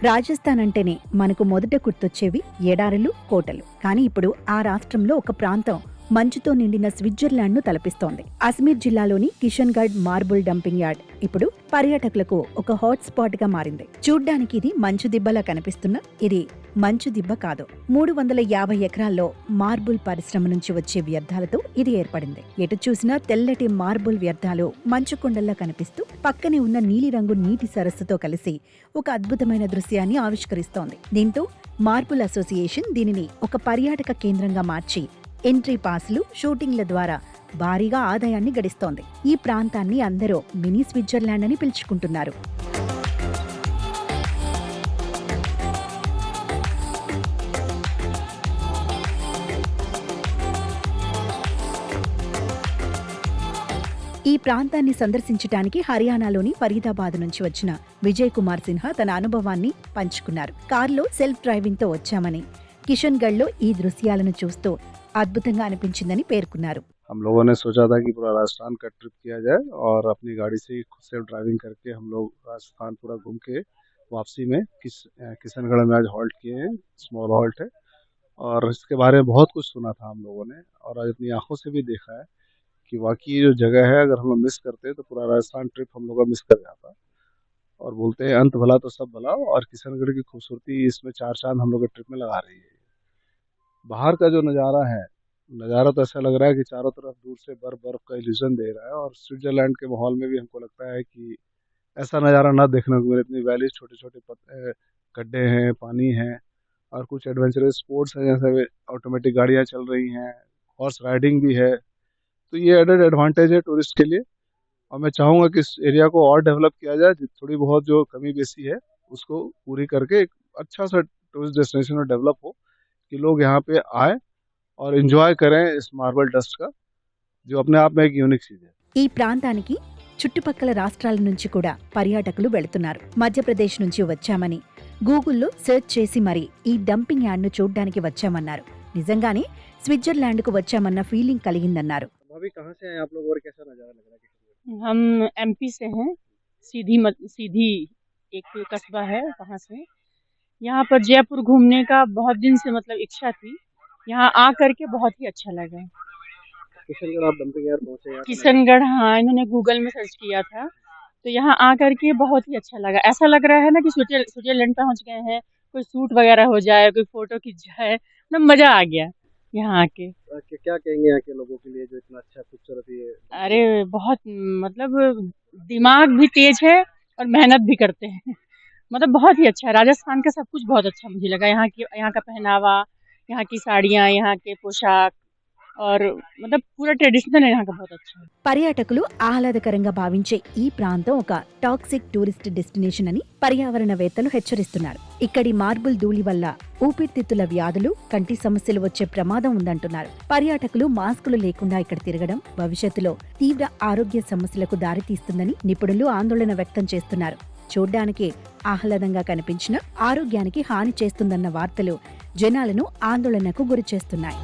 రాజస్థాన్ అంటేనే మనకు మొదట గుర్తొచ్చేవి ఎడారులు, కోటలు. కానీ ఇప్పుడు ఆ రాష్ట్రంలో ఒక ప్రాంతం మంచుతో నిండిన స్విట్జర్లాండ్ ను తలపిస్తోంది. అజ్మీర్ జిల్లాలోని కిషన్గఢ్ మార్బుల్ డంపింగ్ యార్డ్ ఇప్పుడు పర్యాటకులకు ఒక హాట్ స్పాట్ గా మారింది. చూడ్డానికి ఇది మంచు దిబ్బలా కనిపిస్తున్నా ఇది మంచు దిబ్బ కాదు. 350 ఎకరాల్లో మార్బుల్ పరిశ్రమ నుంచి వచ్చే వ్యర్థాలతో ఇది ఏర్పడింది. ఎటు చూసినా తెల్లటి మార్బుల్ వ్యర్థాలు మంచు కొండల్లా కనిపిస్తూ పక్కనే ఉన్న నీలిరంగు నీటి సరస్సుతో కలిసి ఒక అద్భుతమైన దృశ్యాన్ని ఆవిష్కరిస్తోంది. దీంతో మార్బుల్ అసోసియేషన్ దీనిని ఒక పర్యాటక కేంద్రంగా మార్చి ఎంట్రీ పాస్లు, షూటింగ్ల ద్వారా భారీగా ఆదాయాన్ని గడిస్తోంది. ఈ ప్రాంతాన్ని అందరూ మినీ స్విట్జర్లాండ్ అని పిలుచుకుంటున్నారు. ఈ ప్రాంతాన్ని సందర్శించడానికి హర్యానాలోని ఫరీదాబాద్ నుంచి వచ్చిన విజయ్ కుమార్ సిన్హా తన అనుభవాన్ని పంచుకున్నారు. కారులో సెల్ఫ్ డ్రైవింగ్ తో వచ్చామని, కిషన్గఢ్ లో ఈ దృశ్యాలను చూస్తూ అద్భుతంగా అనిపించిందని పేర్కొన్నారు. हम लोगों ने सोचा था कि पूरा राजस्थान का ट्रिप किया जाए और अपनी गाड़ी से खुद सेल्फ ड्राइविंग करके हम लोग राजस्थान पूरा घूम के वापसी में किशनगढ़ में आज हॉल्ट किए हैं। स्मॉल हॉल्ट है और इसके बारे में बहुत कुछ सुना था हम लोगों ने और आज अपनी आंखों से भी देखा है कि वाकई ये जो जगह है अगर हम लोग मिस करते तो पूरा राजस्थान ट्रिप हम लोग का मिस कर जाता। और बोलते हैं अंत भला तो सब भला, और किशनगढ़ की खूबसूरती इसमें चार चांद हम लोग के ट्रिप में लगा रही है। बाहर का जो नज़ारा तो ऐसा लग रहा है कि चारों तरफ दूर से बर्फ का इल्यूजन दे रहा है और स्विट्जरलैंड के माहौल में भी हमको लगता है कि ऐसा नज़ारा ना देखने को मिले। इतनी वैली, छोटे छोटे गड्ढे हैं, पानी है और कुछ एडवेंचरस स्पोर्ट्स हैं, जैसे ऑटोमेटिक गाड़ियाँ चल रही हैं, हॉर्स राइडिंग भी है। तो ये एडेड एडवांटेज है टूरिस्ट के लिए और मैं चाहूँगा कि इस एरिया को और डेवलप किया जाए। थोड़ी बहुत जो कमी बेसी है उसको पूरी करके एक अच्छा सा टूरिस्ट डेस्टिनेशन में डेवलप हो कि लोग यहाँ पे आए और ఎంజాయ్ करें इस మార్బల్ డస్ట్ का जो अपने आप में एक यूनिक चीज है। ఈ ప్రాంతానికి చుట్టుపక్కల రాష్ట్రాల నుంచి కూడా పర్యాటకులు వెళుతున్నారు. మధ్యప్రదేశ్ నుంచి వచ్చామని గూగుల్లో సెర్చ్ చేసి మరి ఈ డంపింగ్ యార్డ్ ను చూడ్డానికి వచ్చామన్నారు. నిజంగానే స్విట్జర్లాండ్ కు వచ్చామన్న ఫీలింగ్ కలిగిందన్నారు. हम एमपी से हैं, सीधी एक कस्बा है वहाँ से। यहाँ पर जयपुर घूमने का बहुत दिन से मतलब इच्छा थी, यहाँ आ करके बहुत ही अच्छा लगा। किशनगढ़ आप डंपिंग यार्ड पहुंचे? किशनगढ़, हाँ, इन्होंने गूगल में सर्च किया था तो यहाँ आ करके बहुत ही अच्छा लगा। ऐसा लग रहा है ना कि स्विट्जरलैंड पहुंच गए हैं, कोई शूट वगैरह हो जाए, कोई फोटो खींच जाए, मतलब मजा आ गया यहाँ आके। क्या कहेंगे यहाँ के लोगों के लिए जो इतना अच्छा खूबसूरत है? अरे बहुत, मतलब दिमाग भी तेज है और मेहनत भी करते हैं। मतलब बहुत ही अच्छा है। राजस्थान का सब कुछ बहुत अच्छा मुझे लगा। यहाँ का पहनावा, यहाँ की साड़ियाँ, यहाँ के पोशाक और मतलब पूरा ट्रेडिशनल है यहाँ का, बहुत अच्छा है। పర్యాటకులు ఆహ్లాదకరంగా భావించే ఈ ప్రాంతం ఒక టాక్సిక్ టూరిస్ట్ డెస్టినేషన్ అని పర్యావరణవేత్తలు హెచ్చరిస్తున్నారు. ఇక్కడి మార్బుల్ ధూళి వల్ల ఊపిరితిత్తుల వ్యాధులు, కంటి సమస్యలు వచ్చే ప్రమాదం ఉందంటున్నారు. పర్యాటకులు మాస్కులు లేకుండా ఇక్కడ తిరగడం భవిష్యత్తులో తీవ్ర ఆరోగ్య సమస్యలకు దారితీస్తుందని నిపుణులు ఆందోళన వ్యక్తం చేస్తున్నారు. చూడ్డానికి ఆహ్లాదంగా కనిపించిన ఆరోగ్యానికి హాని చేస్తుందన్న వార్తలు జనాలను ఆందోళనకు గురిచేస్తున్నాయి.